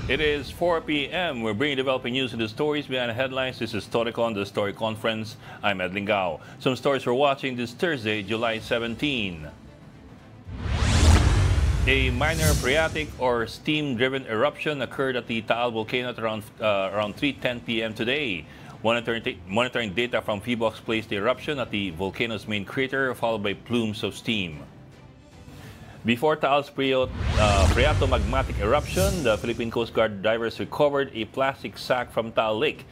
It is 4 p.m. We're bringing developing news and the stories behind the headlines. This is Storycon, the Story Conference. I'm Edlin Gao. Some stories we're watching this Thursday, July 17. A minor phreatic or steam-driven eruption occurred at the Taal volcano at around 3:10 p.m. today. Monitoring data from Phoebox placed the eruption at the volcano's main crater, followed by plumes of steam. Before Taal's phreatomagmatic eruption, the Philippine Coast Guard divers recovered a plastic sack from Taal Lake,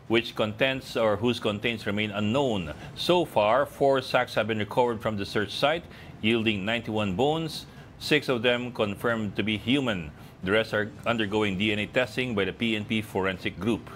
whose contents remain unknown. So far, 4 sacks have been recovered from the search site, yielding 91 bones, 6 of them confirmed to be human. The rest are undergoing DNA testing by the PNP Forensic Group.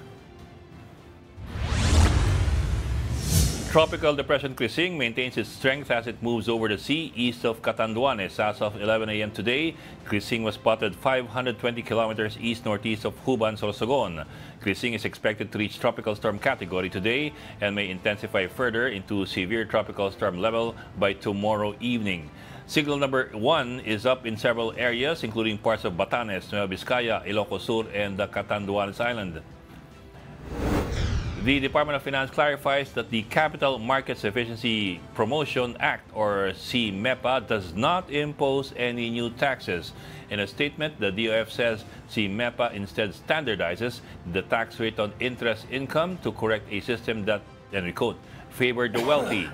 Tropical Depression Crising maintains its strength as it moves over the sea east of Catanduanes. As of 11 a.m. today, Crising was spotted 520 kilometers east-northeast of Huban, Sorsogon. Crising is expected to reach tropical storm category today and may intensify further into severe tropical storm level by tomorrow evening. Signal number 1 is up in several areas, including parts of Batanes, Nueva Vizcaya, Ilocos Sur, and the Catanduanes Island. The Department of Finance clarifies that the Capital Markets Efficiency Promotion Act, or CMEPA, does not impose any new taxes. In a statement, the DOF says CMEPA instead standardizes the tax rate on interest income to correct a system that, and we quote, favored the wealthy.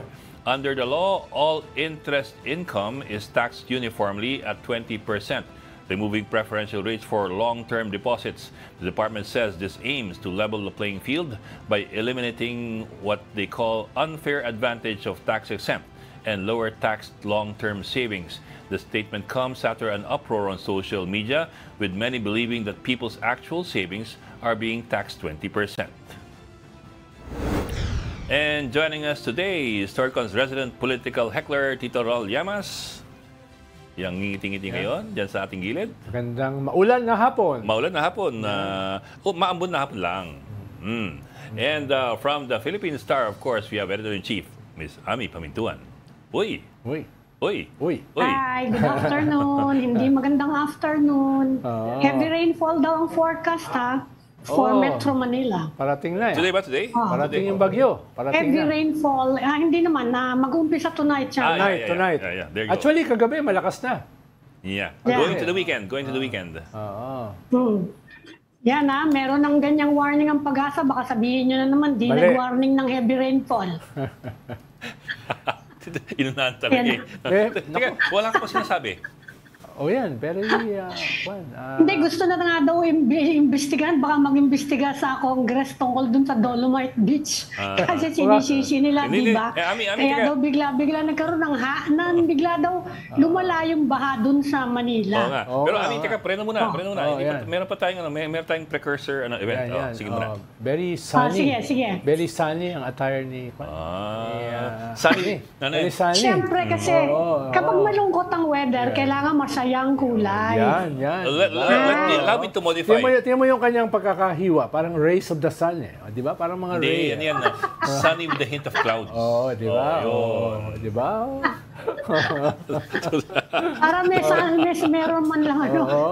Under the law, all interest income is taxed uniformly at 20%. Removing preferential rates for long-term deposits. The department says this aims to level the playing field by eliminating what they call unfair advantage of tax-exempt and lower taxed long-term savings. The statement comes after an uproar on social media, with many believing that people's actual savings are being taxed 20%. And joining us today is Storycon's resident political heckler, Tito Raul Llamas. Yang ngingiti-ngiti ngayon, dyan sa ating gilid. Magandang maulan na hapon. Maulan na hapon. Maambon na hapon lang. And from the Philippine Star, of course, we have Editor-in-Chief, Ms. Ami Pamintuan. Uy! Uy! Uy! Uy! Hi! Good afternoon. Hindi magandang afternoon. Heavy rainfall daw ang forecast, ha? For Metro Manila. Parating na eh. Today ba? Today? Parating yung bagyo. Parating Heavy na. rainfall. Hindi naman. Mag-uumpisa tonight siya. Tonight. Yeah. There you go. Actually, kagabi, malakas na. Yeah. Going to the weekend. Going to the weekend. Yan meron ng ganyang warning ang Pag-asa. Baka sabihin nyo na naman, di nag-warning ng heavy rainfall. Inunahan talaga eh. Teka, wala ka pa sinasabi. Oh yan, very Hindi, gusto na nga daw imbestigahan, baka mag-imbestiga sa Congress tungkol dun sa Dolomite Beach. Kasi sinisisi nila, di ba? Kaya daw bigla nagkaroon ng bigla daw lumala yung baha dun sa Manila. Pero Ami, teka, preno muna. Meron pa tayong, meron tayong precursor event. Sige muna. Very sunny. Sige. Very sunny ang attire ni Sunny? Very sunny. Siyempre kasi, kapag malungkot ang weather, kailangan masayang kulay. Yan. Allow me to modify. Tingnan mo yung kanyang pagkakahiwa. Parang rays of the sun eh. Di ba? Parang mga rays. Hindi, yan. Sunny with a hint of clouds. Di ba? Di ba? Para meron man lang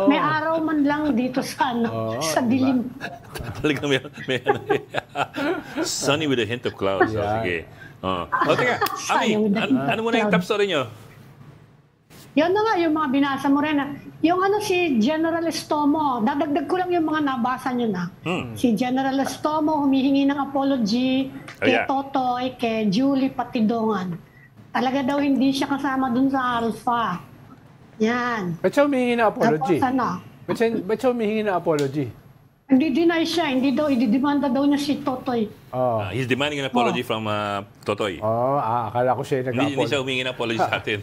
may araw man lang dito sa dilim. Talagang may sunny with a hint of clouds. Sige. Teka, Ami, ano muna yung top story nyo? Yan na nga, yung mga binasa mo rin. Yung si General Estomo, dadagdag ko lang yung mga nabasa nyo na. Si General Estomo humihingi ng apology kay Totoy, kay Julie Patidongan. Talaga daw hindi siya kasama dun sa Alpha. Yan. Ba't siya humihingi ng apology? Tapos Ba't siya humihingi ng apology? Hindi-deny siya. Hindi daw, ididemanda daw niya si Totoy. He's demanding an apology from Totoy. Akala ko siya nag-apology. Hindi siya humingi ng apology sa atin.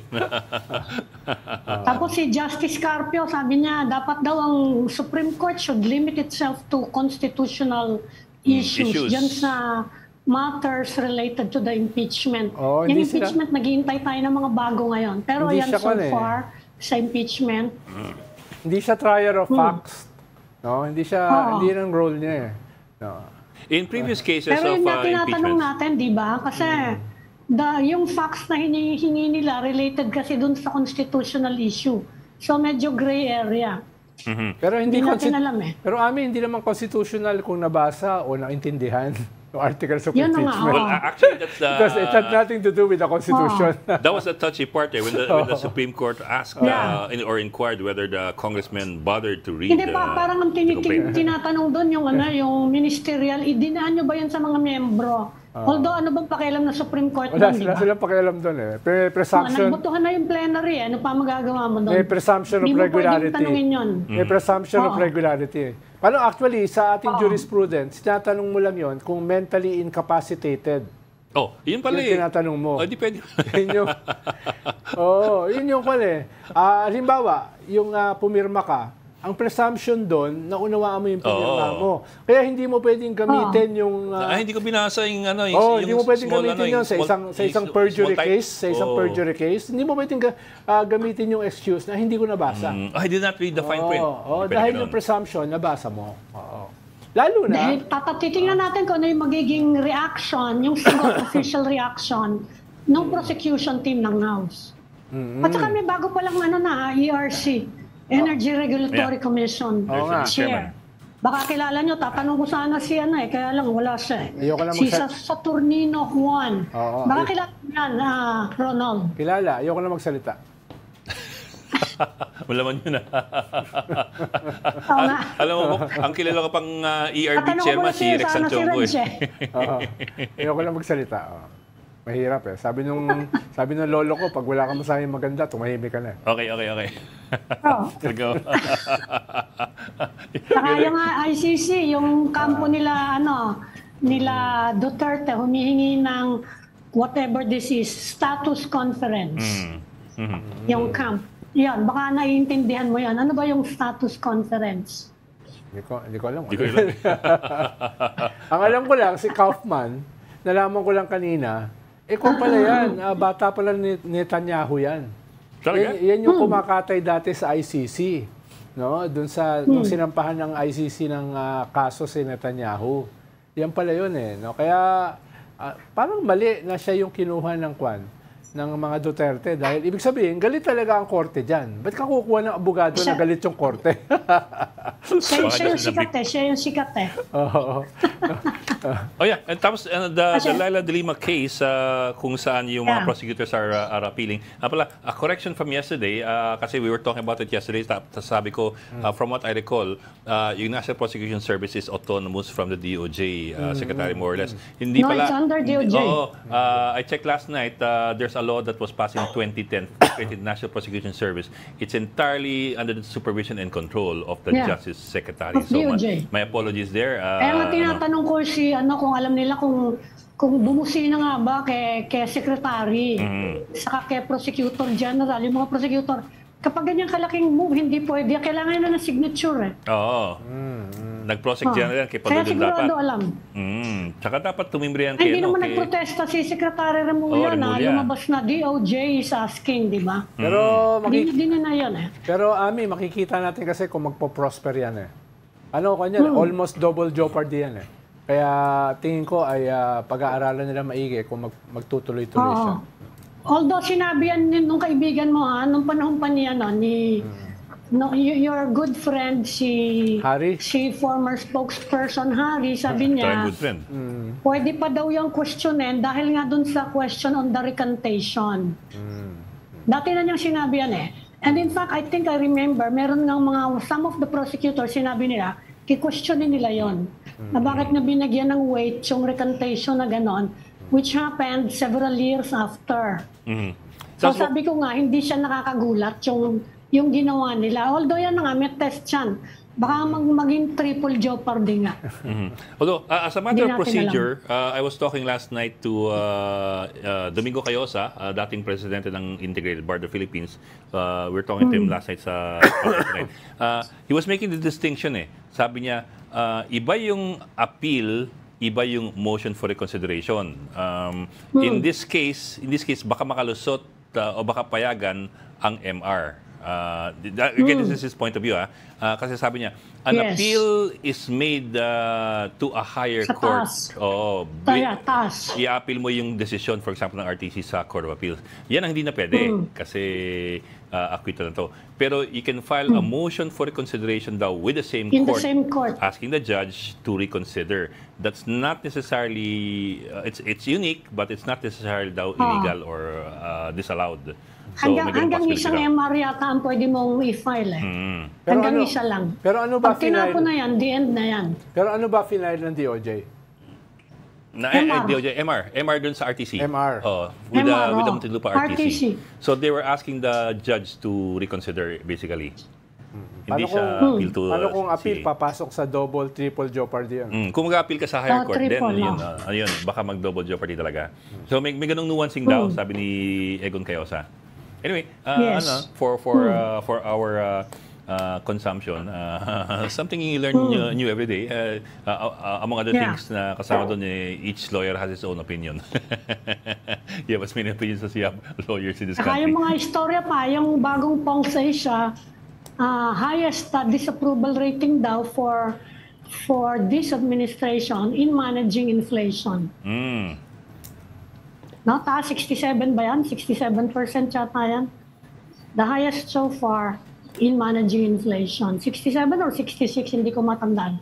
Tapos si Justice Carpio, sabi niya, dapat daw ang Supreme Court should limit itself to constitutional issues. Diyan sa matters related to the impeachment. Yung impeachment, naghihintay tayo ng mga bago ngayon. Pero yan so far, sa impeachment. Hindi siya trier of facts. No, hindi ang role niya eh. No. In previous cases pero of tinatanong impeachment. natin, di ba? Kasi yung facts na hinihingi nila related kasi dun sa constitutional issue. So medyo gray area. Pero Hindi natin alam eh. Pero amin, hindi naman constitutional kung nabasa o naintindihan yung articles of Yun na nga, impeachment. Well, actually, that's Because it had nothing to do with the Constitution. that was a touchy part when the Supreme Court asked or inquired whether the congressman bothered to read Hindi pa, parang ang tinatanong doon yung, yung ministerial, idinaan nyo ba yan sa mga membro? Although ano bang pakialam ng Supreme Court Wala doon, di ba? silang pakialam doon eh. Presumption, Nagbotohan na yung plenary, ano pa magagawa mo doon? may presumption of Hindi mo pwedeng regularity. tanungin yun. May presumption of regularity. Paano actually, sa ating jurisprudence, tinatanong mo lang yon kung mentally incapacitated. Oh, yun pala Yung tinatanong mo. Oh, di pwede. yun yung halimbawa, yung pumirma ka, ang presumption doon, naunawaan mo yung pinirma mo. Kaya hindi mo pwedeng gamitin yung... hindi ko binasa yung hindi mo pwedeng gamitin yun sa isang perjury case. Sa isang perjury case, hindi mo pwedeng gamitin yung excuse na hindi ko nabasa. I did not read the fine print. Dahil yung presumption, nabasa mo. Lalo na... Dahil titingnan natin kung ano yung magiging reaction, yung single official reaction ng prosecution team ng House. At saka may bago pa lang ERC, Energy Regulatory Commission Chair. Baka kilala nyo, tatanong ko sana si kaya lang wala siya. Si Saturnino Juan. Baka kilala yan, Ronald. Kilala, ayoko na magsalita. Malaman yun na. Oo nga. Alam mo, ang kilala ko pang ERB Tatanong ko chairman, muna si siya, Rex sana si Santiago. Reg, Ayoko na magsalita. Mahirap eh. Sabi nung lolo ko, pag wala kang masayang maganda, tumahimik ka na. Okay. Saka yung ICC, yung kampo nila, nila Duterte, humihingi ng whatever this is, status conference. Yung camp. Yan, baka naiintindihan mo yan. Ano ba yung status conference? Hindi ko alam. Ang alam ko lang, si Kaufman, nalaman ko lang kanina, kung pala yan, bata pala ni Netanyahu yan. Talaga? Yan yung kumakatay dati sa ICC. No? Nung sinampahan ng ICC ng kaso si Netanyahu. Yan pala yun eh. No? Kaya parang mali na siya yung kinuha ng mga Duterte dahil ibig sabihin, galit talaga ang korte dyan. Ba't ka kukuha ng abogado na galit yung korte? Siya yung sikat eh. Oo. And tapos the Laila de Lima case kung saan yung mga prosecutors are appealing. A correction from yesterday, kasi we were talking about it yesterday, tapos sabi ko, from what I recall, yung National Prosecution Service is autonomous from the DOJ Secretary more or less. Hindi pala, it's under DOJ. I checked last night, there's a law that was passed in 2010, created National Prosecution Service. It's entirely under the supervision and control of the Justice Secretary. Of DOJ. My apologies there. Kaya nga tinatanong ko si kung alam nila kung bumusina nga ba kay Secretary, saka kay Prosecutor General, yung mga prosecutor, kapag ganyan kalaking move, hindi pwede. Kailangan na ng signature eh. Oo. Nag-prosec general kay Kaya Padulong dapat. sigurado alam. Tsaka dapat tumimbre yan Hindi naman nagprotesta si Secretary Remulla na Remulla. lumabas na DOJ is asking, di ba? Pero Hindi na yan eh. Pero makikita natin kasi kung magpo-prosper yan eh. Almost double jeopardy yan eh. Kaya tingin ko ay pag-aaralan nila maigi kung magtutuloy-tuloy siya. Although sinabi yan nung kaibigan mo nung panahon pa niya your good friend Harry? si former spokesperson Harry, sabi niya, Good friend. pwede pa daw yung questionin dahil nga dun sa question on the recantation. Dati na niyang sinabi yan eh. And in fact, I think I remember, meron ng some of the prosecutors, sinabi nila, kikwestiyonin nila yon na bakit na binagyan ng weight yung recantation na ganon, which happened several years after. So sabi ko nga, hindi siya nakakagulat yung ginawa nila. Although yan nga, may test yan. Baka maging triple jeopardy nga. Although, as a matter of procedure, I was talking last night to Domingo Cayosa, dating presidente ng Integrated Bar of the Philippines. We were talking to him last night sa night. He was making the distinction Sabi niya, iba yung appeal, iba yung motion for reconsideration. In this case, baka makalusot o baka payagan ang MR. Again, this is his point of view. Kasi sabi niya, an appeal is made to a higher sa court. Taas. I-appeal mo yung decision, for example, ng RTC sa Court of Appeals. Yan ang hindi na pwede. Kasi acquittal na to. Pero you can file a motion for reconsideration daw with the same In the court, same court. asking the judge to reconsider. That's not necessarily, it's unique, but it's not necessarily daw illegal or disallowed. So, may ganung Hanggang possibility isang daw. MR yata ang pwede mong i-file eh. Pero Hanggang ano- isa lang. pero ano ba Pag tinapon final? na yan, the end na yan. Pero ano ba final ng DOJ? MR. DOJ, MR dun sa RTC. MR. Oh, MR, with the oh. Muntinlupa RTC. RTC. So they were asking the judge to reconsider basically. Hindi siya appeal to Paano kung appeal, CA. papasok sa double, triple jeopardy yun? Kung mag-appeal ka sa higher Oh, court, then triple, yun, no. ayun, baka mag-double jeopardy talaga. So may ganung nuancing daw, sabi ni Egon Cayosa. Anyway, Yes. for our consumption, something you learn new every day. Among other Yeah. things na kasama doon, each lawyer has his own opinion. You have as many opinions as you have lawyers in this Saka country. yung mga istorya pa, yung bagong Pong-Say siya, highest disapproval rating daw for this administration in managing inflation. No, taas 67 ba yan? 67% yata yan. The highest so far in managing inflation. 67 or 66, hindi ko matandaan.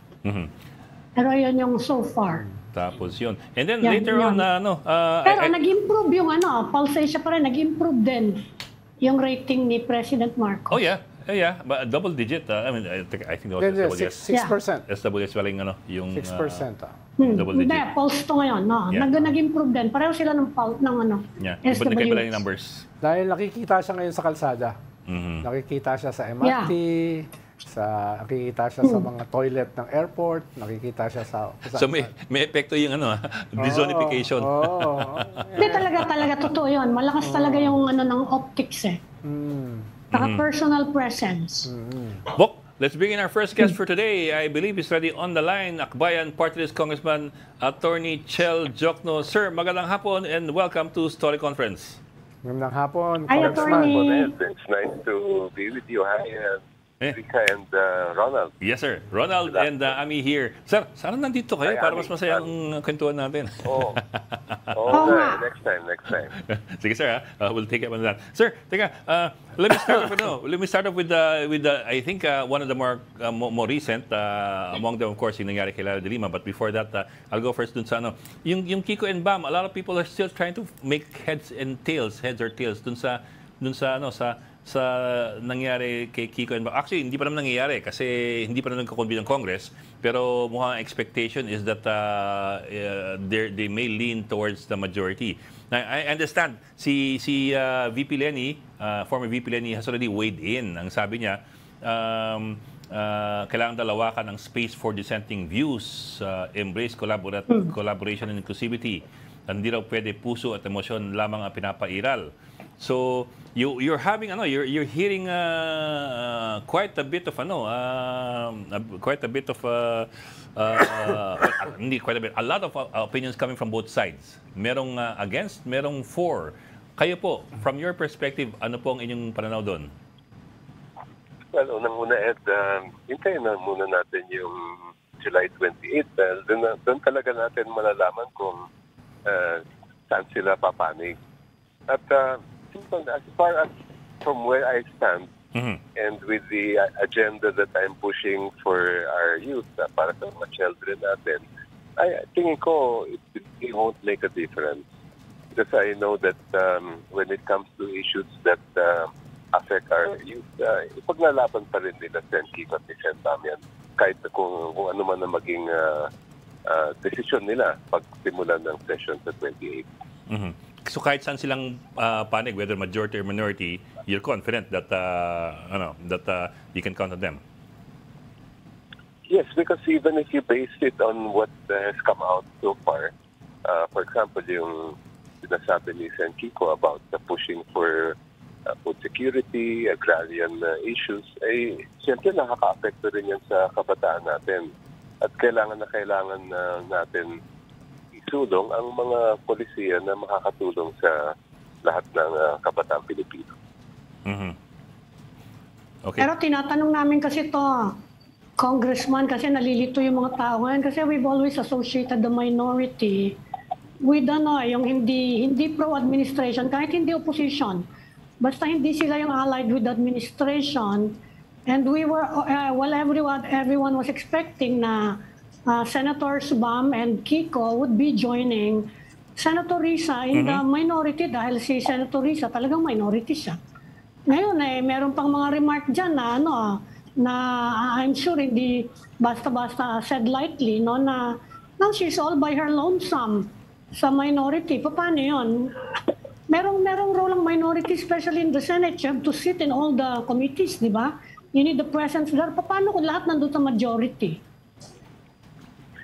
Pero yun yung so far. Tapos yun. And then Yan, later on, yan. I- Pero nag-improve yung Pulse siya pa rin, nag-improve din yung rating ni President Marcos. oh yeah, but double digit. I mean, I think that was Hindi, SWS. 6%. SWS waling yung 6%. double Hindi, digit. Pulse to ngayon. No? Yeah. Nag-improve din. Pareho sila ng Yeah, but nagkaiba lang yung numbers. Dahil nakikita siya ngayon sa kalsada. Nakikita siya sa MRT, nakikita siya sa mga toilet ng airport, nakikita siya sa... So may epekto yung dezonification. Oo. Hindi talaga totoo yun. Malakas talaga yung ng optics eh. Saka personal presence. Bok, let's bring in our first guest for today. I believe he's ready on the line. Akbayan Party List Congressman Attorney Chel Jokno. Sir, magandang hapon and welcome to Story Conference. Ngayong hapon, Hi, Congressman. Attorney. It's nice to be with you. Hi, Rika and Ronald. Yes, sir. Ronald and Ami here. Sir, sana nandito kayo Hi, para Ami. mas masaya ang kwentuhan natin. Oh, Oo nga. next time. Sige, sir. We'll take up on that. Sir, teka, let me start off. Let me start off with the I think one of the more recent among them, of course, yung nangyari kay Lara de Lima. But before that, I'll go first dun sa yung Kiko and Bam. A lot of people are still trying to make heads or tails dun sa nangyari kay Kiko and Bam. Actually, hindi pa naman nangyayari kasi hindi pa naman nagko-convene ng Congress. Pero mukhang expectation is that they may lean towards the majority. Now, I understand si VP Lenny, former VP Lenny has already weighed in. Ang sabi niya, kailangan dalawakan ng space for dissenting views, embrace collaboration and inclusivity. Hindi raw pwede puso at emosyon lamang ang pinapairal. So you're having you're hearing quite a bit of hindi quite a bit, a lot of opinions coming from both sides. Merong against, merong for. Kayo po, from your perspective, ano po ang inyong pananaw doon? Well, unang-una, Ed, hintayin na muna natin yung July 28. Doon talaga natin malalaman kung saan sila papanig. At as far as from where I stand, and with the agenda that I'm pushing for our youth, para sa mga children natin, tingin ko it won't make a difference. Because I know that when it comes to issues that affect our youth, ipaglalaban pa rin nila Sen Kiko at Sen Bam yan. Kahit kung ano man na maging desisyon nila pag simulan ng session sa 28. So kahit saan silang panig, whether majority or minority, you're confident that you can count on them. Yes, because even if you base it on what has come out so far, for example, yung sinasabi ni Sen Kiko about the pushing for food security, agrarian issues, ay siyempre nakaka-apekto rin yan sa kabataan natin. At kailangan natin isulong ang mga polisiya na makakatulong sa lahat ng kabataang Pilipino. Okay. Pero tinatanong namin kasi to, Congressman, kasi nalilito yung mga tao ngayon kasi we've always associated the minority with yung hindi pro-administration, kahit hindi opposition. basta hindi sila yung allied with the administration. And we were, well, everyone was expecting na Senators Bam and Kiko would be joining Senator Risa in the minority dahil si Senator Risa talagang minority siya. Ngayon meron pang mga remark dyan na I'm sure hindi basta-basta said lightly, no, na now she's all by her lonesome sa minority. Paano yun? Merong role ang minority, especially in the Senate. You have to sit in all the committees, di ba? You need the presence there. Paano kung lahat nandun sa majority?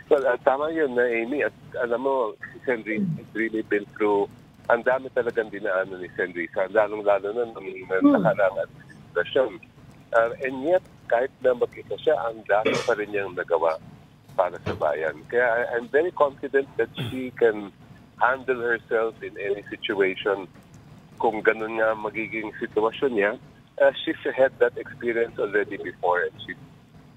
Well, tama yun na Amy. At alam mo, si Senri has really been through, ang dami talagang dinaanan ni Senri. Lalong-lalo na nung nakarang administrasyon. And yet, kahit na mag-isa siya, ang dami pa rin niyang nagawa para sa bayan. Kaya I'm very confident that she can handle herself in any situation. Kung ganun nga magiging sitwasyon niya, she's had that experience already before and she's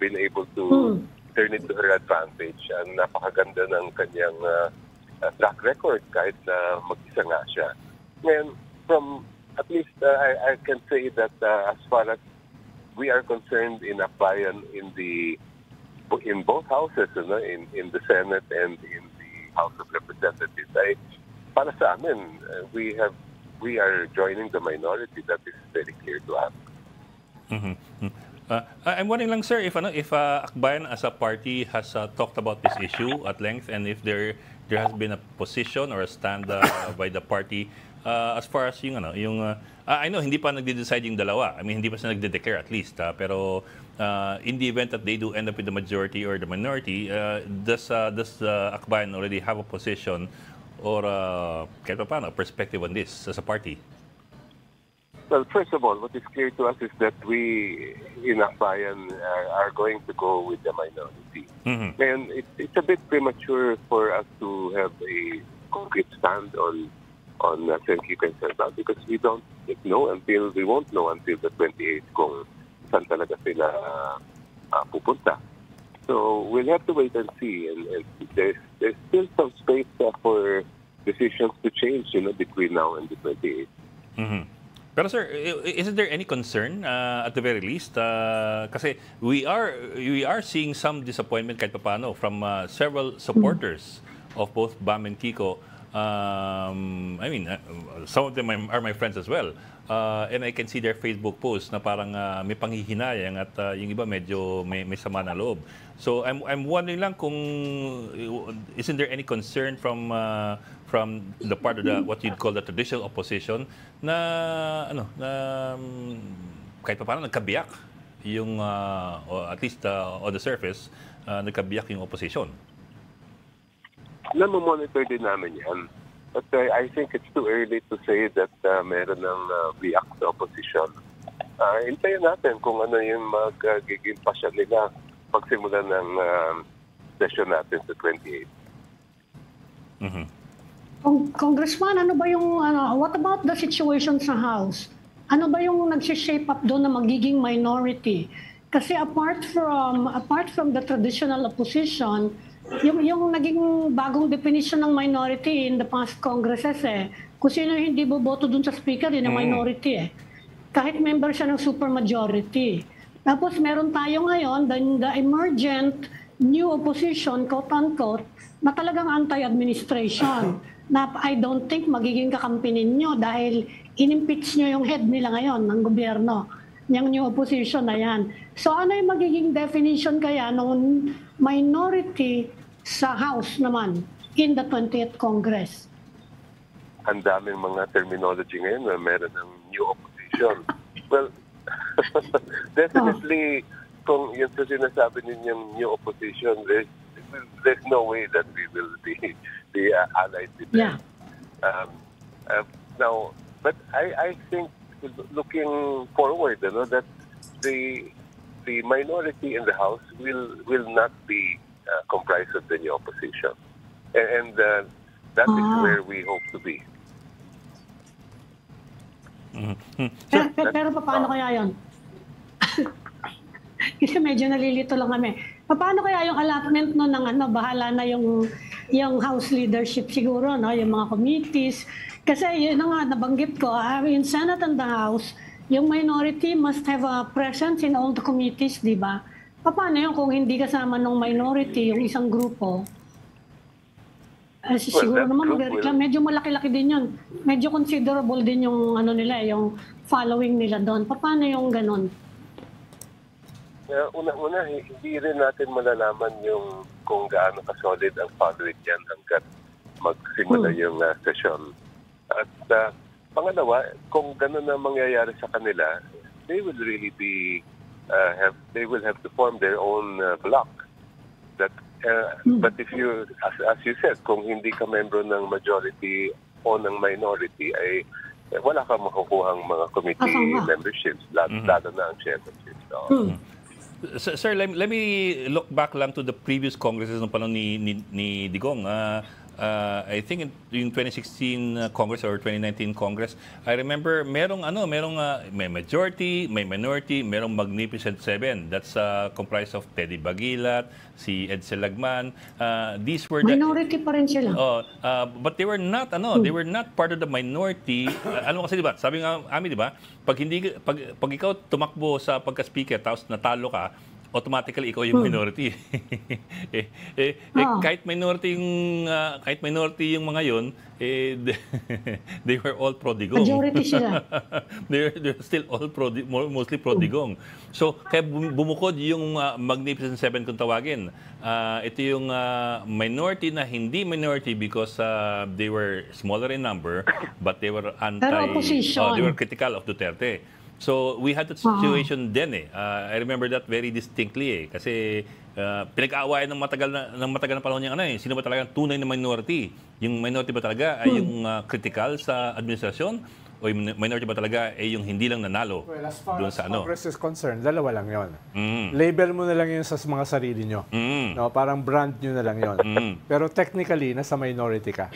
been able to turn it to her advantage. Ang napakaganda ng kanyang track record kahit na mag-isa nga siya. Ngayon, from at least I can say that as far as we are concerned in Akbayan in both houses, in the Senate and in the House of Representatives, para sa amin, we are joining the minority. That is very clear to us. I'm wondering lang, sir, if Akbayan as a party has talked about this issue at length, and if there has been a position or a stand by the party as far as I know hindi pa nagde-decide yung dalawa. I mean, hindi pa sila nagde-declare at least. Pero in the event that they do end up with the majority or the minority, does Akbayan already have a position or kahit paano, perspective on this as a party? Well, first of all, what is clear to us is that we in Akbayan are going to go with the minority. And it's a bit premature for us to have a concrete stand on Senator Conserva because we won't know until the 28th kung saan talaga sila pupunta. So we'll have to wait and see. And there's still some space for decisions to change, between now and the 28th. Pero sir, isn't there any concern at the very least? Kasi we are seeing some disappointment kahit paano from several supporters of both Bam and Kiko. I mean, some of them are my friends as well. And I can see their Facebook posts na parang may panghihinayang at yung iba medyo may sama na loob. So I'm wondering lang kung isn't there any concern from the part of what you'd call the traditional opposition na kahit pa paano nagkabiyak yung at least on the surface nagkabiyak yung opposition. Monitor din namin yan. But I think it's too early to say that meron ng biyak sa opposition. Hintayin natin kung ano yung magiging pasya nila pagsimula ng session natin sa 28. Congressman, ano ba yung what about the situation sa House? Ano ba yung nag-shape up doon na magiging minority? Kasi apart from the traditional opposition, yung naging bagong definition ng minority in the past congresses kung sino hindi boboto dun sa speaker, yun ang minority kahit member siya ng supermajority. Tapos meron tayo ngayon the emergent new opposition, quote-unquote, na talagang anti-administration na I don't think magiging kakampi ninyo dahil inimpeach nyo yung head nila ngayon ng gobyerno, yung new opposition na yan. So ano yung magiging definition kaya ng minority sa House naman in the 20th Congress? Ang daming mga terminology ngayon na meron ng new opposition. Well, definitely, kung yun sa sinasabi ninyong new opposition, there's no way that we will be allied with them. Now, but I think looking forward, that the minority in the House will not be comprised of the new opposition. And that is where we hope to be. Pero paano kaya yun? Kasi medyo nalilito lang kami. Paano kaya yung allotment ng bahala na yung yung House leadership siguro, no? Yung mga committees. Kasi yun na nga, nabanggit ko, in Senate and the House, yung minority must have a presence in all the committees, di ba? Paano yun kung hindi kasama ng minority yung isang grupo? Siguro naman medyo malaki-laki din yun. Medyo considerable din yung ano nila, yung following nila doon. Paano yung ganon? Una, hindi rin natin malalaman yung kung gaano ka-solid ang following yan hanggat magsimula yung session. At pangalawa, kung gano'n na mangyayari sa kanila, they will really be they will have to form their own block. That but if you, as you said, kung hindi ka membro ng majority o ng minority, ay wala kang makukuhang mga committee memberships, lalo na ang chairmanship. So, Sir, let me look back lang to the previous congresses ng panahon ni Digong. I think in 2016 Congress or 2019 Congress, I remember merong may majority, may minority, merong Magnificent Seven. That's comprised of Teddy Bagilat, si Ed Selagman. These were minority pa rin sila. But they were not they were not part of the minority. Ano kasi 'di ba? Sabi nga amin 'di ba? Pag ikaw tumakbo sa pagka-speaker tapos natalo ka, automatically ikaw yung minority. Kahit minority yung mga yon, they were all pro-Digong. Majority sila. they're still all mostly pro-Digong. So kaya bumukod yung Magnificent Seven kung tawagin. Ito yung minority na hindi minority because they were smaller in number, but they were they were critical of Duterte. So we had that situation then I remember that very distinctly kasi pinag-aawayan ng matagal na panahon yung sino ba talaga tunay na minority? Yung minority ba talaga ay yung critical sa administrasyon o yung minority ba talaga ay yung hindi lang nanalo? Well, as far as Congress is concerned, dalawa lang yon. Label mo na lang yun sa mga sarili nyo. No, parang brand nyo na lang yon. Pero technically, nasa minority ka.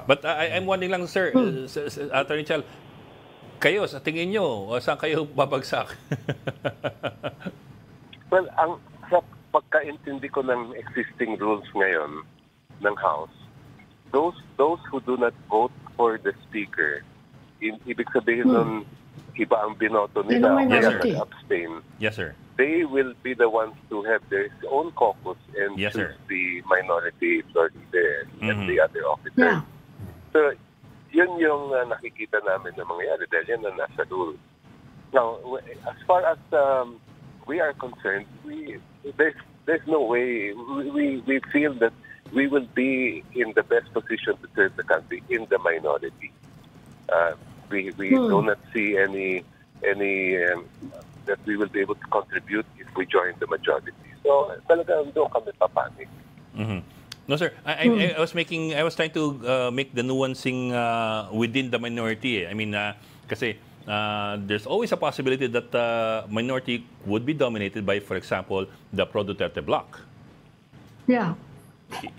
But I'm wondering lang, sir, Attorney Chal, kayo, sa tingin nyo, saan kayo babagsak? Well, sa pagkaintindi ko ng existing rules ngayon ng House, those who do not vote for the Speaker, ibig sabihin nun, iba ang binoto nila, yes, kaya abstain. Yes, sir. They will be the ones to have their own caucus and choose the minority leader and the other officers. So, yun yung nakikita namin na mangyayari dahil yan na nasa rule. Now, as far as we are concerned, there's no way. We feel that we will be in the best position to serve the country in the minority. We do not see any that we will be able to contribute if we join the majority. So, talagang doon kami papanik. No, sir. I was trying to make the nuancing within the minority. I mean, kasi there's always a possibility that minority would be dominated by, for example, the pro-Duterte bloc. Yeah.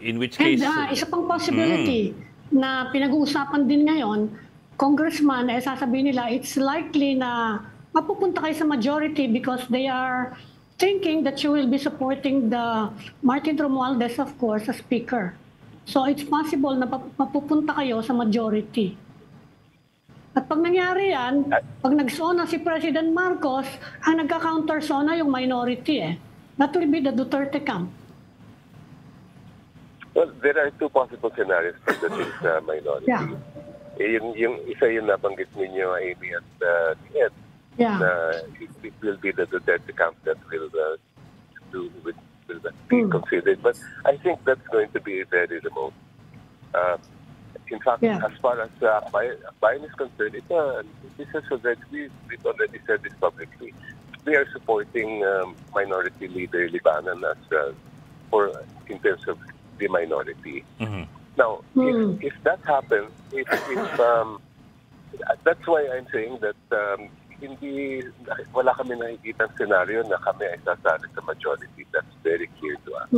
In which case... And isa pang possibility na pinag-uusapan din ngayon, congressman, sasabihin nila, it's likely na mapupunta kayo sa majority because they are thinking that you will be supporting the Martin Romualdez, of course, as speaker. So it's possible na mapupunta kayo sa majority. At pag nangyari yan, pag nagsona si President Marcos, ang nagka-counter-sona yung minority That will be the Duterte camp. Well, there are two possible scenarios for the minority. Yeah. Yung isa yung nabanggit ninyo, Amy at Ed. Yeah. It will be the Duterte camp that will be considered. But I think that's going to be very remote. In fact, as far as Bayan is concerned, we've already said this publicly. We are supporting Minority Leader Libanan in terms of the minority. Now, if that happens, that's why I'm saying that wala kami nakikita scenario na kami ay sasali sa majority. That's very clear to us.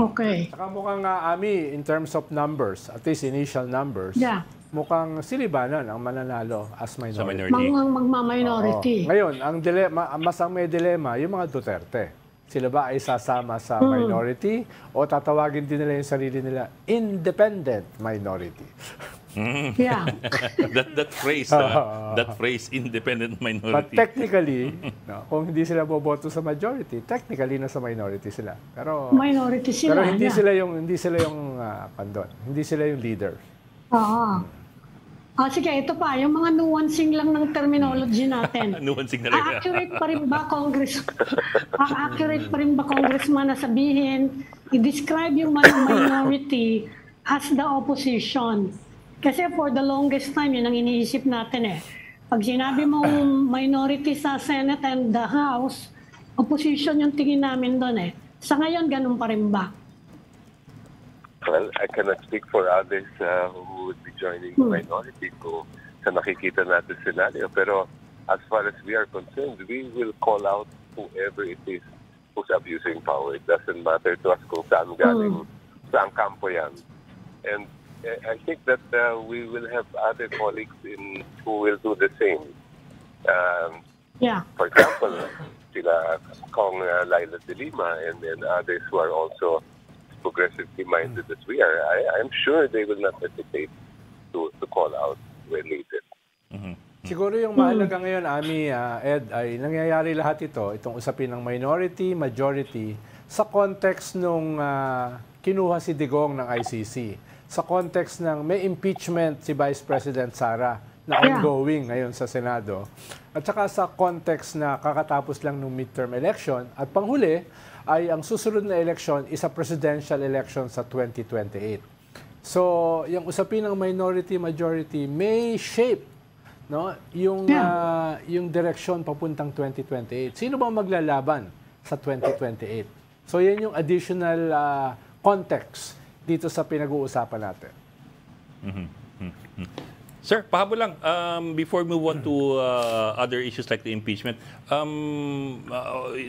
Okay. Saka mukhang Ami, in terms of numbers, at least initial numbers, mukhang si Libanan ang mananalo as minority. Sa minority. Magma-minority. Ngayon, ang may dilema, yung mga Duterte. Sila ba ay sasama sa minority o tatawagin din nila yung sarili nila independent minority? Yeah. that phrase, independent But minority. technically, no, kung hindi sila boboto sa majority, technically nasa minority sila. Pero Minority sila. pero hindi yeah. sila yung pandon. Hindi sila yung leader. Oo. Sige, ito pa, yung mga nuancing lang ng terminology natin. Nuancing na rin. Accurate pa rin ba, Congressman, na sabihin, i-describe yung minority as the opposition? Kasi for the longest time, yun ang iniisip natin eh. Pag sinabi mong minority sa Senate and the House, opposition yung tingin namin doon eh. Sa ngayon, ganun pa rin ba? Well, I cannot speak for others who would be joining the minority kung sa nakikita natin scenario. Pero as far as we are concerned, we will call out whoever it is who's abusing power. It doesn't matter to us kung saan galing, saan kampo yan. And I think that we will have other colleagues who will do the same. Yeah. For example, sila Kong Laila de Lima and then others who are also progressively minded as we are, I'm sure they will not hesitate to call out when needed. Siguro yung mahalaga ngayon, Ami, Ed, ay nangyayari lahat itong usapin ng minority, majority, sa context nung kinuha si Digong ng ICC. Sa context ng may impeachment si Vice President Sara na ongoing ngayon sa Senado. At saka sa context na kakatapos lang ng midterm election. At panghuli, ay ang susunod na election is a presidential election sa 2028. So, yung usapin ng minority majority may shape, no, yung direksyon papuntang 2028. Sino ba maglalaban sa 2028? So, yan yung additional context dito sa pinag-uusapan natin. Sir, pahabol lang, before we move on to other issues like the impeachment,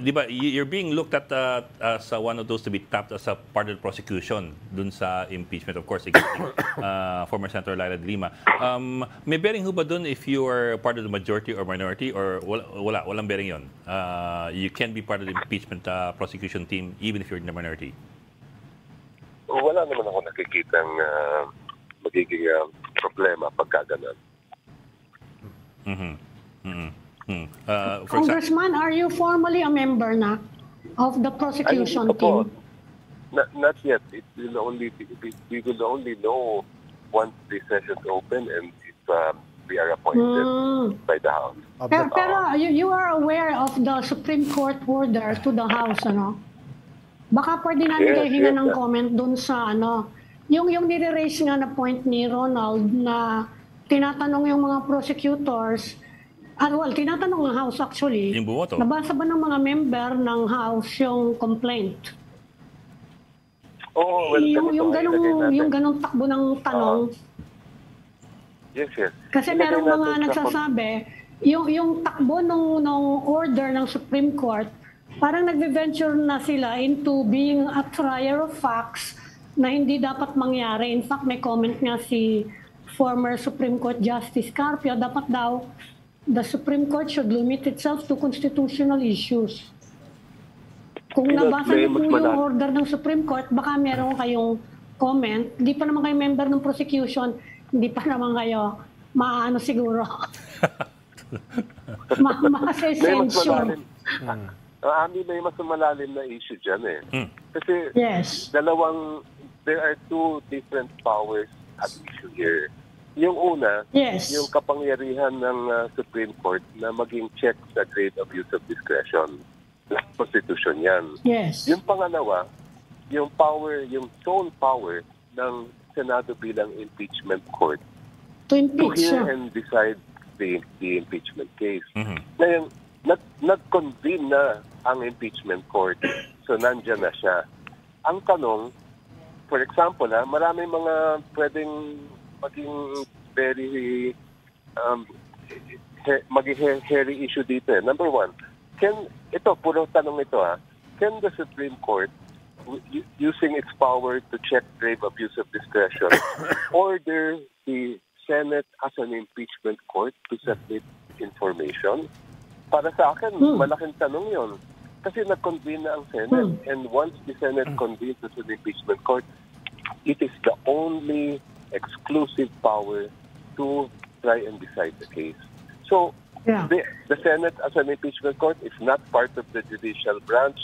di ba, you're being looked at as one of those to be tapped as a part of the prosecution dun sa impeachment, of course, against former Senator Laila de Lima. May bearing ho ba dun if you are part of the majority or minority, or walang bearing yun? You can be part of the impeachment prosecution team even if you're in the minority? Wala naman ako nakikitang magiging problema pagka ganun. Congressman, are you formally a member na of the prosecution team? Not yet. We will only know once the session open and if we are appointed by the House. Pero you are aware of the Supreme Court order to the House, ano? Baka pwede namin kayo hinga ng comment dun sa yung nire-raise nga na point ni Ronald na tinatanong yung mga prosecutors, tinatanong ng House actually, yung bumoto. Nabasa ba ng mga member ng House yung complaint? Oh, well, yung ganong takbo ng tanong. Yes. Kasi merong mga nagsasabi, yung takbo nung order ng Supreme Court, parang nagve-venture na sila into being a trier of facts na hindi dapat mangyari. In fact, may comment nga si former Supreme Court Justice Carpio, dapat daw the Supreme Court should limit itself to constitutional issues. Kung nabasa niyo po yung order ng Supreme Court, baka meron kayong comment. Hindi pa naman kayo member ng prosecution, hindi pa naman kayo maano siguro. Ma-censure. May mas malalim na issue dyan eh. Kasi there are two different powers at issue here. Yung una, yung kapangyarihan ng Supreme Court na maging check sa grave abuse of discretion. Constitution yan. Yes. Yung pangalawa, yung sole power ng Senado bilang impeachment court to hear and decide the impeachment case. Ngayon, nag-convene na ang impeachment court. So, nandyan na siya. Ang tanong, for example, maraming mga pwedeng maging very maging hairy issue dito. Number one, puro tanong ito can the Supreme Court, using its power to check grave abuse of discretion, order the Senate as an impeachment court to submit information? Para sa akin, malaking tanong yon. Kasi nag-convene na ang Senate. And once the Senate convenes as an impeachment court, it is the only exclusive power to try and decide the case. So, the Senate as an impeachment court is not part of the judicial branch.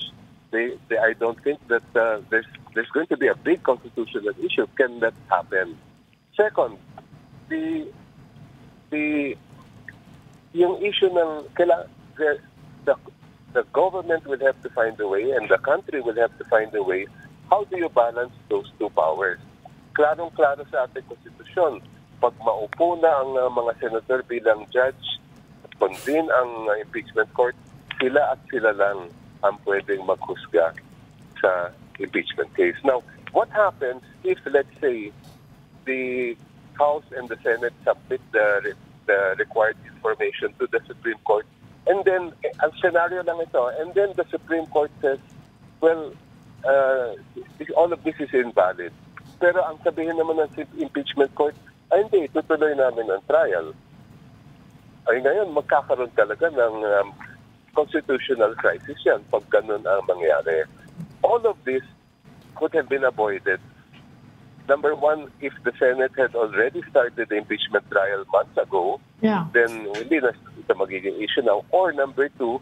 I don't think that there's going to be a big constitutional issue. Can that happen? Second, yung issue ng the government will have to find a way and the country will have to find a way. How do you balance those two powers? Klarong-klaro sa ating konstitusyon. Pag maupo na ang mga senator bilang judge at convene ang impeachment court, sila at sila lang ang pwedeng maghusga sa impeachment case. Now, what happens if, let's say, the House and the Senate submit the required information to the Supreme Court, and then, ang scenario lang ito, and then the Supreme Court says, well, all of this is invalid. Pero ang sabihin naman ng impeachment court, ay hindi, tutuloy namin ang trial. Ay ngayon, magkakaroon talaga ng constitutional crisis yan pag ganun ang mangyari. All of this could have been avoided. Number one, if the Senate had already started the impeachment trial months ago, then hindi na ito magiging issue now. Or number two,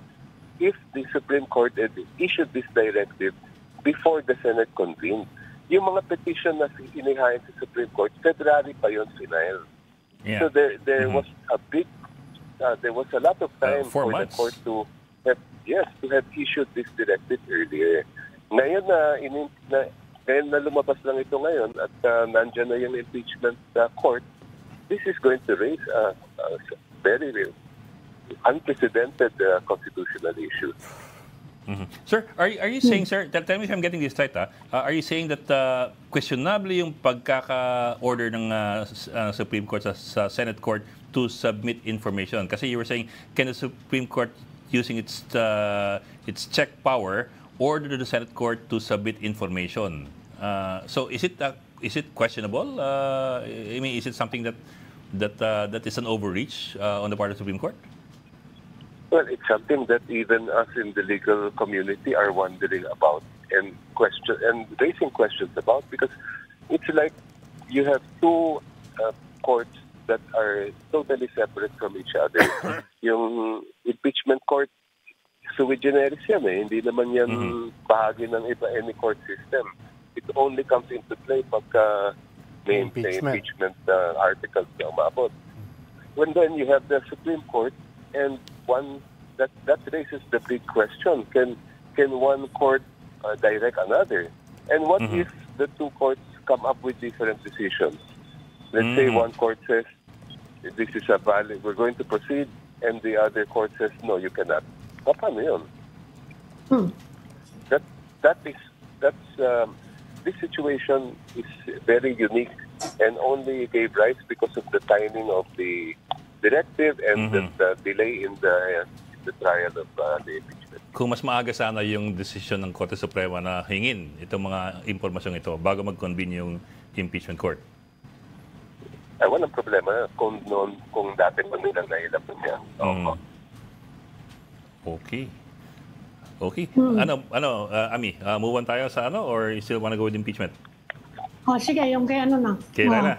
if the Supreme Court had issued this directive before the Senate convened, yung mga petition na inihain sa Supreme Court, February pa yun final. So there was a big, there was a lot of time for the court to have issued this directive earlier. Ngayon na lumabas lang ito ngayon at nandiyan na yung impeachment court, this is going to raise a very unprecedented constitutional issue. Sir, are you saying, sir, tell me if I'm getting this right, are you saying that questionable yung pagkaka-order ng Supreme Court sa Senate Court to submit information? Kasi you were saying, can the Supreme Court, using its check power, order the Senate Court to submit information? So is it questionable? I mean, is it something that is an overreach on the part of the Supreme Court? Well, it's something that even us in the legal community are wondering about and raising questions about, because it's like you have two courts that are totally separate from each other. Yung impeachment court, sui generis yan eh. Hindi naman yan bahagi ng any court system. It only comes into play pagka may impeachment articles na umabot. When then you have the Supreme Court, and one that raises the big question: can one court direct another? And what if the two courts come up with different decisions? Let's say one court says this is a valid, we're going to proceed, and the other court says no, you cannot. Paano yun? This situation is very unique and only gave rise because of the timing of the directive and the delay in the trial of the impeachment. Kung mas maaga sana yung desisyon ng Korte Suprema na hingin itong mga impormasyong ito bago mag-convene yung impeachment court. Ay, walang problema kung dati pa nilang nailapon yan. Okay. Ami, move on tayo sa or you still wanna go with impeachment? Sige, yung kay na. Kay Laila.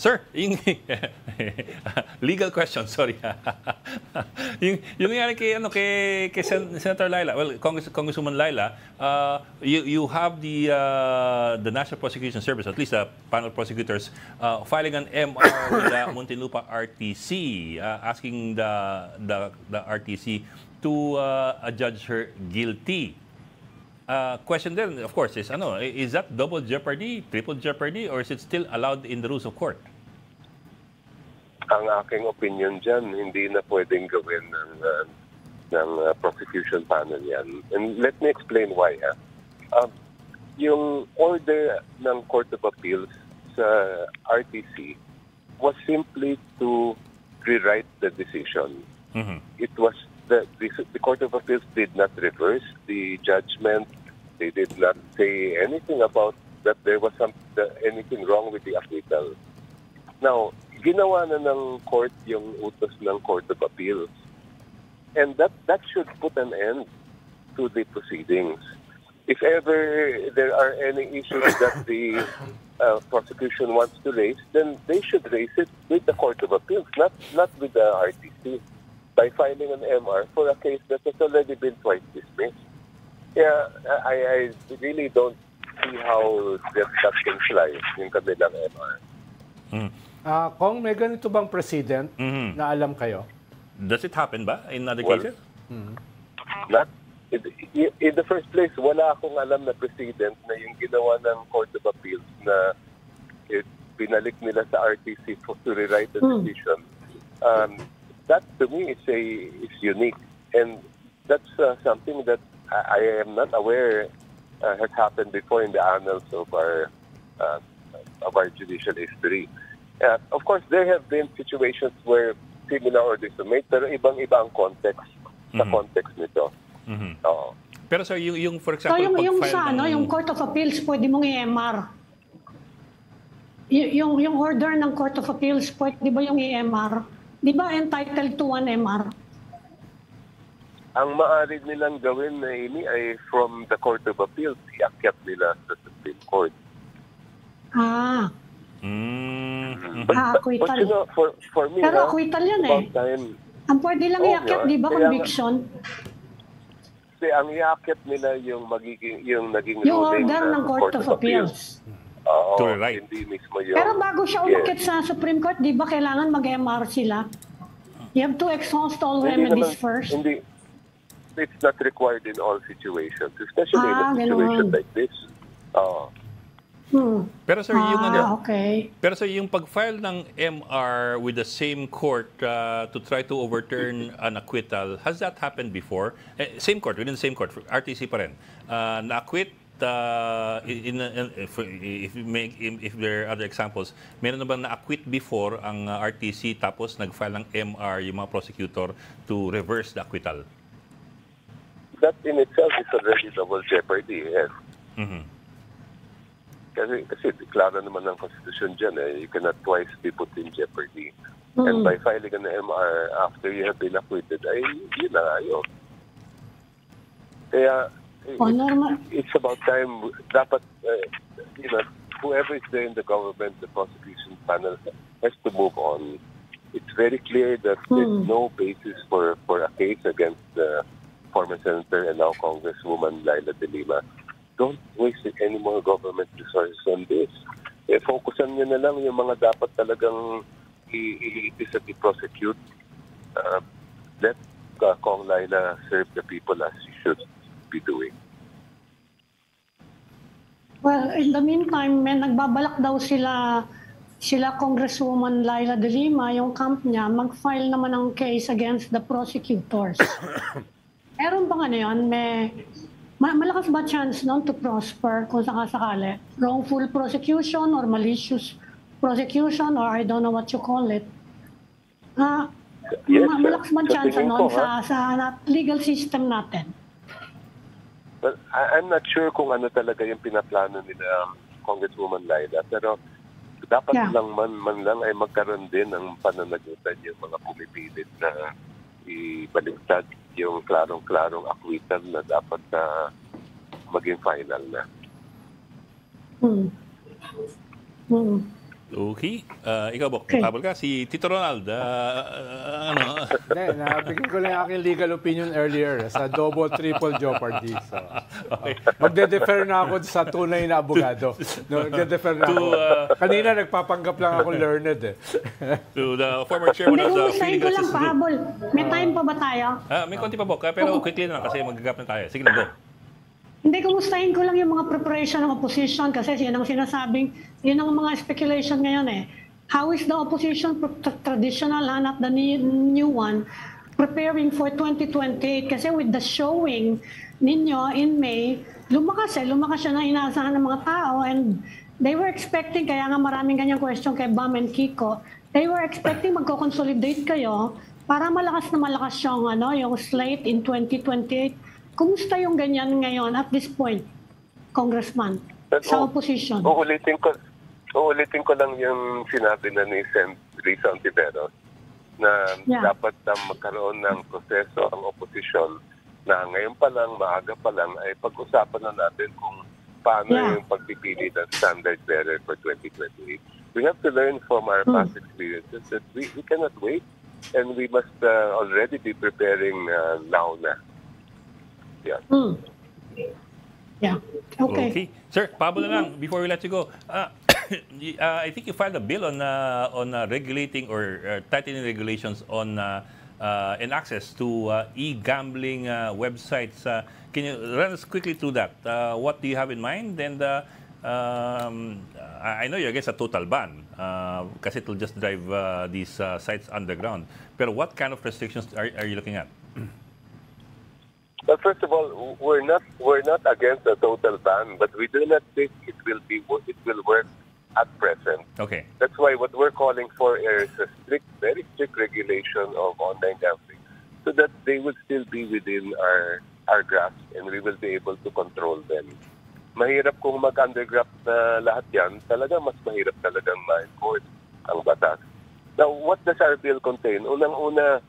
Sir, yung legal question, sorry. yung nangyari kay Senator Laila, well, Congresswoman Laila, you have the National Prosecution Service, at least the panel prosecutors, filing an MR with the Muntinlupa RTC, asking the RTC to adjudge her guilty. Question then, of course, is that double jeopardy, triple jeopardy, or is it still allowed in the rules of court? Ang aking opinion dyan, hindi na pwedeng gawin ng prosecution panel yan. And let me explain why. Yung order ng Court of Appeals sa RTC was simply to rewrite the decision. It was the Court of Appeals did not reverse the judgment. They did not say anything about that there was anything wrong with the acquittal. Now, ginawa na ng court yung utos ng Court of Appeals. And that should put an end to the proceedings. If ever there are any issues that the prosecution wants to raise, then they should raise it with the Court of Appeals, not with the RTC, by filing an MR for a case that has already been twice dismissed. Yeah, I really don't see how that can fly yung kabilang MR. Kung may ganito bang precedent na alam kayo? Does it happen ba in other cases? Not in the first place, wala akong alam na precedent na yung ginawa ng Court of Appeals na binalik nila sa RTC to rewrite the decision. That to me is unique, and that's something that I am not aware has happened before in the annals of our judicial history. Of course, there have been situations where similar orders are made, pero ibang context sa context nito. Pero sir, yung for example, so yung pag-file sa ng... yung Court of Appeals, pwede mong i-MR. Yung order ng Court of Appeals, pwede ba yung i-MR? Di ba entitled to one MR? Ang maaari nilang gawin na ini ay from the Court of Appeals, iakyat nila sa Supreme Court. Acquittal. But you know, for me, pero acquittal yan eh. Ang pwede lang iakyat, di ba, conviction? Kasi ang iakyat nila yung naging ruling order ng Court of Appeals. Oo, right. Hindi mismo yung... Pero bago siya umakit sa Supreme Court, di ba kailangan mag-MR sila? You have to exhaust all remedies first. Hindi. It's not required in all situations, especially in a situation like this. Pero sir, okay. Pero sir, yung pag-file ng MR with the same court to try to overturn an acquittal, has that happened before? Same court, within the same court, RTC pa rin. Na-acquit, if there are other examples, meron na bang na-acquit before ang RTC tapos nag-file ng MR yung mga prosecutor to reverse the acquittal? That in itself is already double jeopardy, yes. Kasi klaro naman ng Constitution dyan, you cannot twice be put in jeopardy. And by filing an MR after you have been acquitted, ay yun na yun. Kaya, it's about time, dapat, whoever is there in the government, the prosecution panel, has to move on. It's very clear that there's no basis for a case against the former Senator and now Congresswoman Laila De Lima. Don't waste any more government resources on this. Focusan nyo na lang yung mga dapat talagang i-litis at i-prosecute. Let Kong Laila serve the people as she should be doing. Well, in the meantime, nagbabalak daw sila Congresswoman Laila De Lima, yung camp niya, mag-file naman ng case against the prosecutors. Meron ba nga na yun? Malakas ba chance noon to prosper kung sakasakali? Wrongful prosecution or malicious prosecution or I don't know what you call it. Malakas ba chance noon sa legal system natin? Well, I'm not sure kung ano talaga yung pinaplano nila Congresswoman Laila, pero dapat lang man lang ay magkaroon din ng pananagutan yung mga pumipilit na ibaliktad yung klarong-klarong acquittal na dapat na maging final na. Okay. Ikaw, Bok, matabal ka. Si Tito Ronald, Nabigyan ko lang yung aking legal opinion earlier sa double-triple jeopardy. So, magde-defer na ako sa tunay na abogado. Magde-defer na ako. Kanina nagpapanggap lang ako learned. To the former chairman of the Philippine Justice Group. May time pa ba tayo? May konti pa, Bok. Pero quickly na kasi mag-gap na tayo. Sige na, go. Hindi, kumustahin ko lang yung mga preparation ng opposition kasi yun ang sinasabing, yun ang mga speculation ngayon eh. How is the opposition traditional, not the new one, preparing for 2028? Kasi with the showing ninyo in May, lumakas siya na inaasahan ng mga tao and they were expecting, kaya nga maraming ganyang question kay Bam and Kiko, they were expecting magko-consolidate kayo para malakas yung slate in 2028. Kumusta yung ganyan ngayon at this point, Congressman, sa opposition? Uulitin ko lang yung sinabi na ni Risa Ontiveros. na dapat magkaroon ng proseso ang oposisyon na ngayon pa lang, maaga pa lang, ay pag-usapan na natin kung paano yung pagpipili ng standard bearer for 2028. We have to learn from our past experiences that we cannot wait and we must already be preparing now na. Yeah. Yeah. Okay. Sir, Pablo na lang, before we let you go, I think you filed a bill on regulating or tightening regulations on and access to e-gambling websites. Can you run us quickly through that? What do you have in mind? And I know you're against a total ban because it will just drive these sites underground. But what kind of restrictions are you looking at? Well, first of all, we're not against a total ban, but we do not think it will work at present. Okay. That's why what we're calling for is a very strict regulation of online gambling, so that they will still be within our grasp and we will be able to control them. Mahirap kung mag-undergraft na lahat yan, talaga mas mahirap talagang ma-enforce ang batas. Now, what does our bill contain? Unang-una,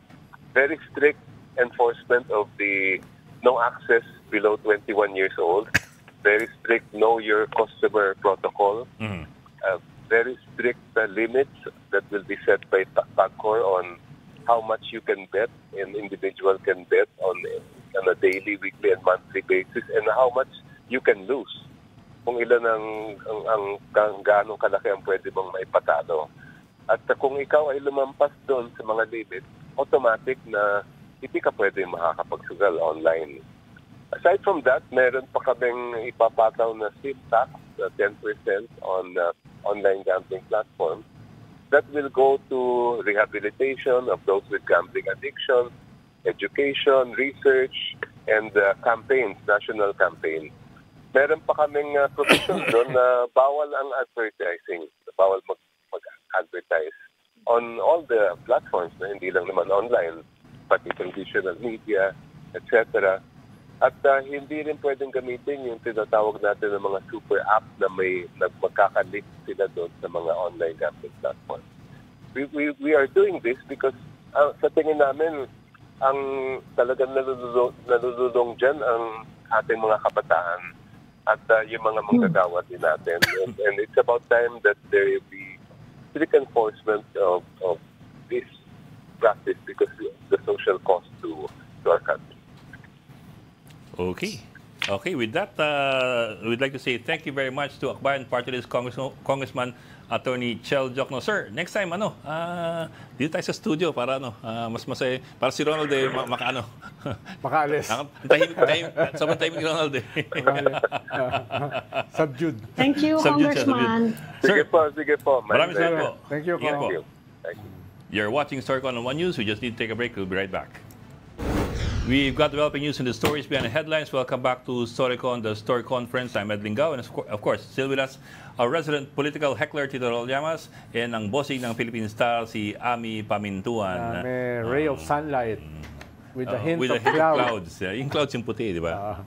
very strict enforcement of the no access below 21 years old, very strict know your customer protocol, very strict limits that will be set by PAGCOR on how much you can bet, an individual can bet on a daily, weekly, and monthly basis, and how much you can lose. Kung ilan ang gaano kalaki ang pwede mong maipatalo. At kung ikaw ay lumampas doon sa mga limit, automatic na hindi ka pwede makakapagsugal online. Aside from that, meron pa kaming ipapataw na SIM tax, 10% on online gambling platforms that will go to rehabilitation of those with gambling addiction, education, research, and campaigns, national campaigns. Meron pa kaming provision doon na bawal ang advertising, bawal mag-advertise on all the platforms na hindi lang naman online, pati traditional media, etc. At hindi rin pwedeng gamitin yung tinatawag natin ng mga super app na may magkakalik sila doon sa mga online gambling platforms. We are doing this because sa tingin namin, ang talagang nalululong dyan ang ating mga kabataan at yung mga manggagawa din natin. And it's about time that there be strict enforcement of this practice because the social cost to our country. Okay, with that, we'd like to say thank you very much to Akbayan Party List Congressman Attorney Chel Diokno. Sir, next time, dito tayo sa studio para mas masaya, para si Ronald makaalis. Sobrang tahimik ni Ronald Subdued. Thank you, Congressman. Sige po. Maraming salamat po. Thank you, Ingat po. Thank you. You're watching Storycon on One News. We just need to take a break. We'll be right back. We've got developing news in the stories behind the headlines. Welcome back to Storycon, the Story Conference. I'm Ed Lingao, and of course, still with us, our resident political heckler, Tito Rol Llamas, and ang bossing ng Philippine Star, si Ami Pamintuan. May ray of sunlight with a hint with of a hint cloud. of clouds. Yung clouds yung puti, di ba?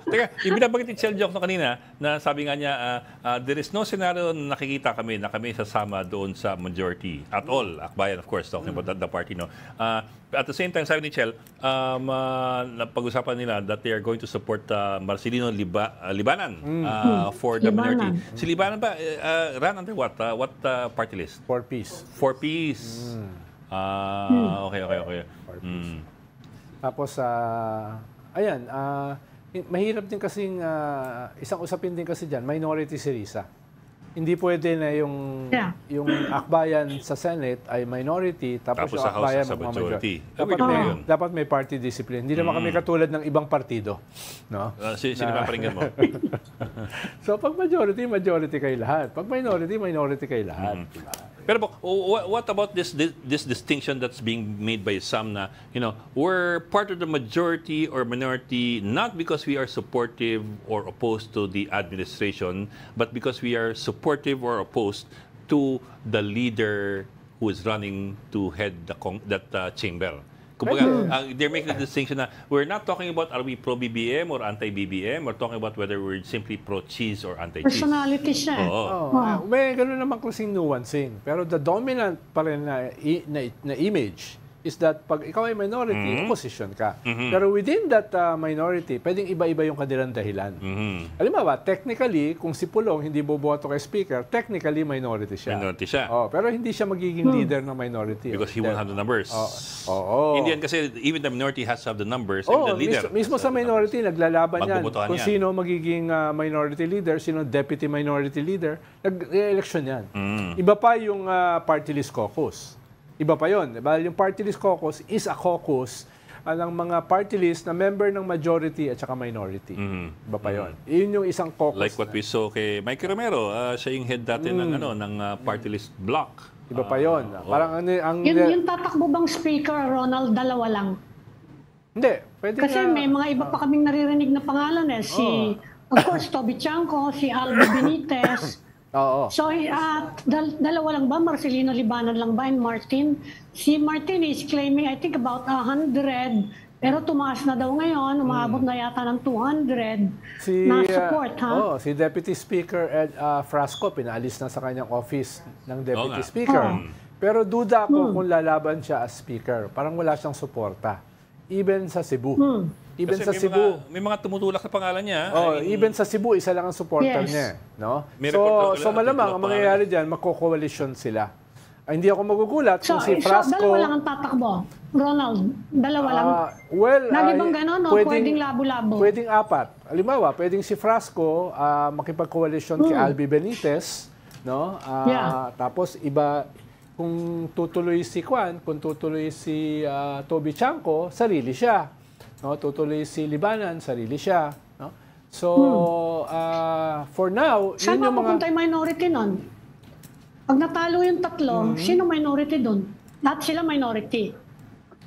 Teka, yung binabanggit ni Chel Diokno kanina, na sabi nga niya, there is no scenario na nakikita kami na kami sasama doon sa majority at all. Akbayan, of course, talking about the party. No? At the same time, sabi ni Chel, pag-usapan nila that they are going to support Marcelino Libanan for the minority. Si Libanan ba, run under what? What party list? 4-piece. 4-piece. Okay. Tapos, ayan, mahirap din kasing, isang usapin din kasi dyan, minority si Risa. Hindi pwede na yung akbayan sa Senate ay minority, tapos yung sa akbayan House sa majority. Dapat may party discipline. Hindi naman kami katulad ng ibang partido. No? Sino paparinggan mo? So, pag majority kayo lahat. Pag minority kayo lahat. Diba? Pero what about this distinction that's being made by some na, we're part of the majority or minority not because we are supportive or opposed to the administration, but because we are supportive or opposed to the leader who is running to head that chamber. Kumbaga, they're making the distinction na we're not talking about are we pro-BBM or anti-BBM. We're talking about whether we're simply pro-cheese or anti-cheese. Personality siya. May gano'n naman klaseng nuancing. Pero the dominant pa rin na image is that pag ikaw ay minority, opposition ka. Pero within that minority, pwedeng iba-iba yung kanilang dahilan. Halimbawa, technically, kung si Pulong hindi boboto kay Speaker, technically minority siya. Minority siya. Pero hindi siya magiging leader ng minority. Because he won't have the numbers. Oo. Hindi yan kasi even the minority has to have the numbers and the leader. Mismo sa minority, naglalaban yan. Magbobotohan Kung yan. sino magiging minority leader, sino deputy minority leader, nag-election yan. Iba pa yung party list caucus. Iba pa yun. Diba? Yung party list caucus is a caucus ng mga party list na member ng majority at saka minority. Iba pa yun. Yun yung isang caucus. Like what we saw kay Mike Romero, siya yung head dati ng party list block. Iba pa yun. Parang Yung tatakbo bang speaker, Ronald, dalawa lang? Hindi. Pwede Kasi may mga iba pa kaming naririnig na pangalan eh. Of course, Toby Chanco, si Albi Benitez. Oo. So, dalawa lang ba? Marcelino Libanan lang ba and Martin? Si Martin is claiming, I think, about 100. Pero tumaas na daw ngayon. Umabot na yata ng 200 na support, ha? Si Deputy Speaker Ed Frasco, pinaalis na sa kanyang office ng Deputy Speaker. Pero duda ako kung lalaban siya as Speaker. Parang wala siyang suporta. Even sa Cebu. Even Kasi sa Cebu. may mga tumutulak na pangalan niya. Even sa Cebu, isa lang ang supporter niya. No? May report So malamang, ang mangyayari dyan, magko-coalition sila. Hindi ako magugulat So, kung si Frasco... dalawa lang ang tatakbo. Ronald, dalawa lang. Lagi bang gano'n, no? Pwedeng labo-labo. Pwedeng apat. Halimbawa, pwedeng si Frasco makipag-coalition kay Albi Benitez. No? Tapos iba, kung tutuloy si Juan, kung tutuloy si Toby Chanco, sarili siya. No, tutuloy si Libanan, sarili siya. No? So, for now, saan yun yung mga... mapupunta yung minority nun? Pag natalo yung tatlo, sino minority dun? Lahat sila minority.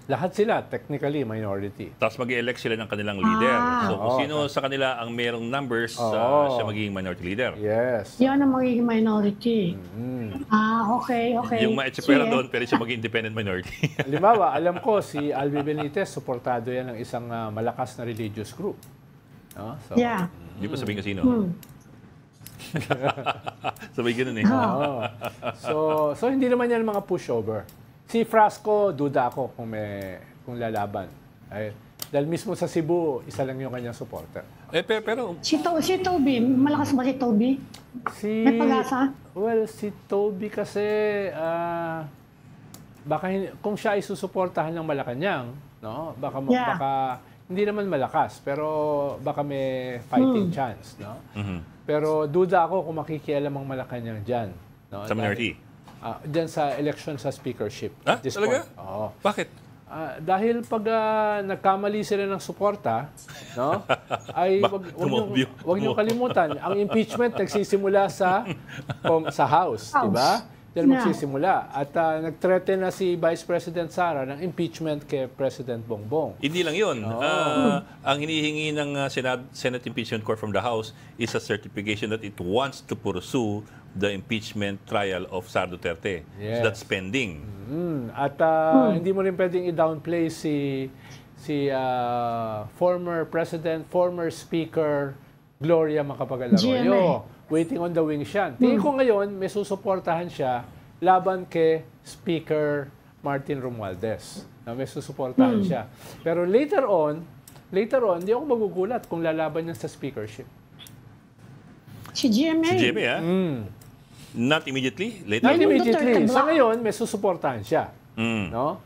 Lahat sila, technically, minority. Tapos mag-elect sila ng kanilang leader. So, kung sino sa kanila ang merong numbers, siya magiging minority leader. Yes. Yan ang magiging minority. Okay. Yung ma-etsipera doon, pero siya maging independent minority. Halimbawa, alam ko, si Albi Benitez, suportado yan ng isang malakas na religious group. No? So, Hindi pa sabihin kasino. Sabihin ganun eh. So, hindi naman yan mga pushover. Si Frasco, duda ako kung lalaban. Dahil mismo sa Cebu, isa lang yung kanyang supporter. Pero Si Toby, malakas ba si Toby? May pag-asa? Well, si Toby kasi, kung siya ay susuportahan ng Malacanang, no? Baka hindi naman malakas, pero baka may fighting chance. No? Pero duda ako kung makikialam ang Malacanang dyan. No? sa minority. Diyan sa election sa speakership. Talaga? Oo. Bakit? Dahil pag nagkamali sila ng suporta, no? Ay wag niyo kalimutan, ang impeachment nagsisimula sa House, di ba? Diyan magsisimula. At nag-threaten na si Vice President Sara ng impeachment kay President Bongbong. Hindi lang yun. Ang hinihingi ng Senate Impeachment Court from the House is a certification that it wants to pursue the impeachment trial of Sara Duterte. Yes. So that's pending. At hindi mo rin pwedeng i-downplay si former President, former Speaker Gloria Macapagal-Arroyo. Waiting on the wings yan. Tingin ko ngayon, may susuportahan siya laban kay Speaker Martin Romualdez. May susuportahan siya. Pero later on, hindi ako magugulat kung lalaban niya sa speakership. Si GMA. Si GMA, Not immediately? Later? Not immediately. Sa ngayon, may susuportahan siya. No?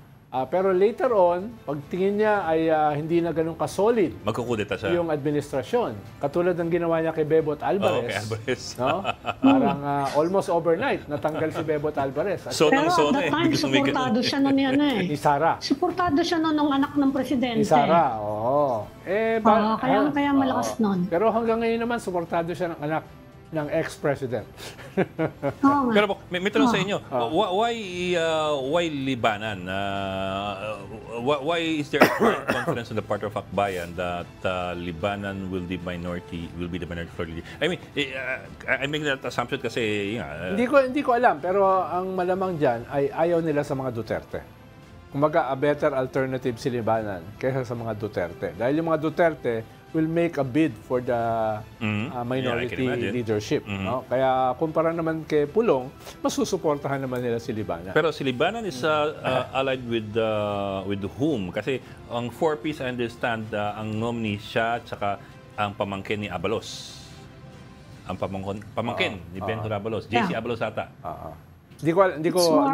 Pero later on, pag tingin niya ay hindi na ganun ka-solid magkukudeta siya. yung administrasyon. Katulad ng ginawa niya kay Bebot Alvarez. kay Alvarez. No? Parang almost overnight, natanggal si Bebot Alvarez. Pero at that time, suportado siya nun yan Ni Sara. Suportado siya nun ng anak ng presidente. Ni Sara, oo. Kaya malakas nun. Pero hanggang ngayon naman, suportado siya ng anak ng ex-president. Pero may tanong sa inyo, why Libanan? Why is there confidence on the part of Akbayan that Libanan will be the minority for I mean, I make that assumption kasi hindi ko alam, pero ang malamang diyan ay ayaw nila sa mga Duterte. Kumbaga, a better alternative si Libanan kaysa sa mga Duterte. Dahil yung mga Duterte will make a bid for the minority leadership. No? Kaya kumpara naman kay Pulong, masusuportahan naman nila si Libanan. Pero si Libanan is allied with whom? Kasi ang 4Ps, I understand, ang nominee siya at saka ang pamangkin ni Abalos. Ang pamangkin ni Benhur Abalos. JC Abalos ata. Hindi ko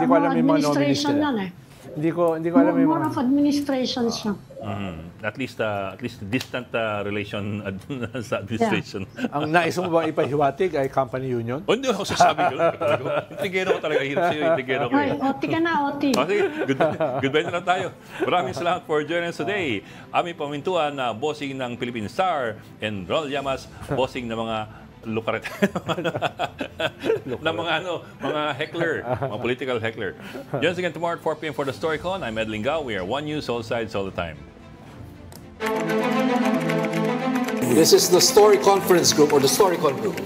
alam yung mga nominees nila. Hindi ko alam yung more of administration siya. At least distant relation sa administration. Ang nais mo ba ipahiwatig ay company union? Hindi ako sasabi ko. Intigero ko talaga. Hirap sa'yo, intigero ko. Ay, OT ka na, OT. Okay, goodbye na lang tayo. Maraming salamat for joining us today. Aming pamintuan na bossing ng Philippine Star and Ronald Llamas, bossing ng mga lukaret ng mga heckler, mga political heckler. Join us again tomorrow at 4 p.m. for the Storycon. I'm Ed Lingao. We are One News, all sides, all the time. This is the Story Conference Group or the Storycon Group.